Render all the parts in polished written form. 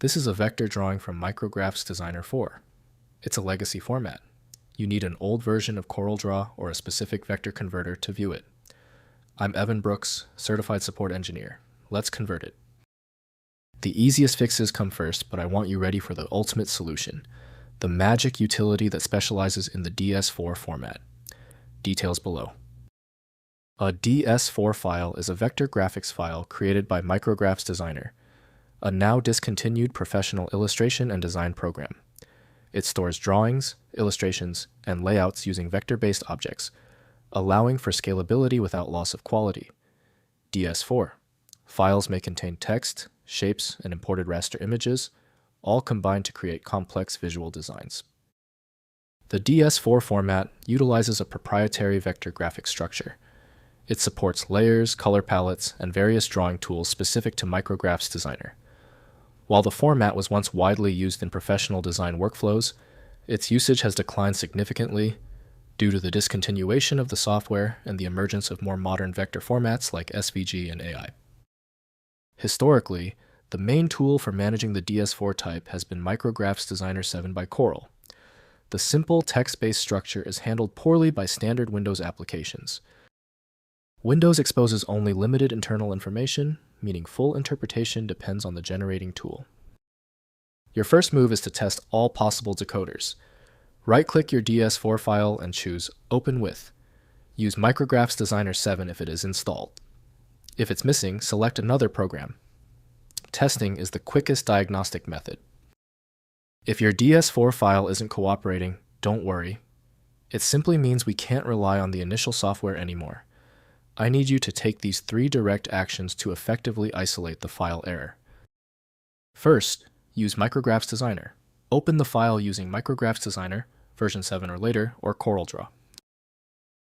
This is a vector drawing from Micrografx Designer 4. It's a legacy format. You need an old version of CorelDRAW or a specific vector converter to view it. I'm Evan Brooks, Certified Support Engineer. Let's convert it. The easiest fixes come first, but I want you ready for the ultimate solution, the magic utility that specializes in the DS4 format. Details below. A DS4 file is a vector graphics file created by Micrografx Designer, a now discontinued professional illustration and design program. It stores drawings, illustrations, and layouts using vector-based objects, allowing for scalability without loss of quality. DS4. Files may contain text, shapes, and imported raster images, all combined to create complex visual designs. The DS4 format utilizes a proprietary vector graphic structure. It supports layers, color palettes, and various drawing tools specific to Micrografx Designer. While the format was once widely used in professional design workflows, its usage has declined significantly due to the discontinuation of the software and the emergence of more modern vector formats like SVG and AI. Historically, the main tool for managing the DS4 type has been Micrografx Designer 7 by Corel. The simple text-based structure is handled poorly by standard Windows applications. Windows exposes only limited internal information, meaning full interpretation depends on the generating tool. Your first move is to test all possible decoders. Right-click your DS4 file and choose Open With. Use Micrografx Designer 7 if it is installed. If it's missing, select another program. Testing is the quickest diagnostic method. If your DS4 file isn't cooperating, don't worry. It simply means we can't rely on the initial software anymore. I need you to take these 3 direct actions to effectively isolate the file error. First, use Micrografx Designer. Open the file using Micrografx Designer, version 7 or later, or CorelDRAW.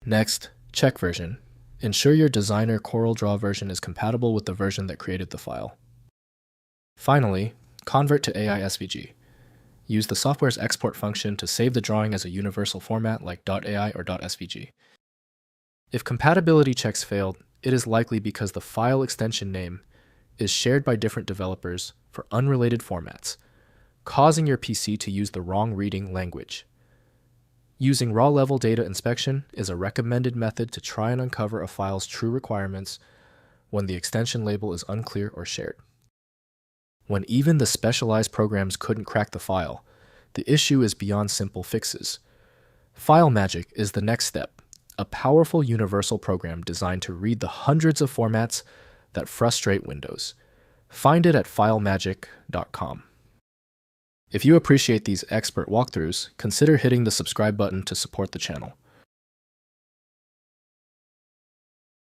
Next, check version. Ensure your Designer CorelDRAW version is compatible with the version that created the file. Finally, convert to AI SVG. Use the software's export function to save the drawing as a universal format like .ai or .svg. If compatibility checks failed, it is likely because the file extension name is shared by different developers for unrelated formats, causing your PC to use the wrong reading language. Using raw-level data inspection is a recommended method to try and uncover a file's true requirements when the extension label is unclear or shared. When even the specialized programs couldn't crack the file, the issue is beyond simple fixes. FileMagick is the next step, a powerful universal program designed to read the hundreds of formats that frustrate Windows. Find it at filemagick.com. If you appreciate these expert walkthroughs, consider hitting the subscribe button to support the channel.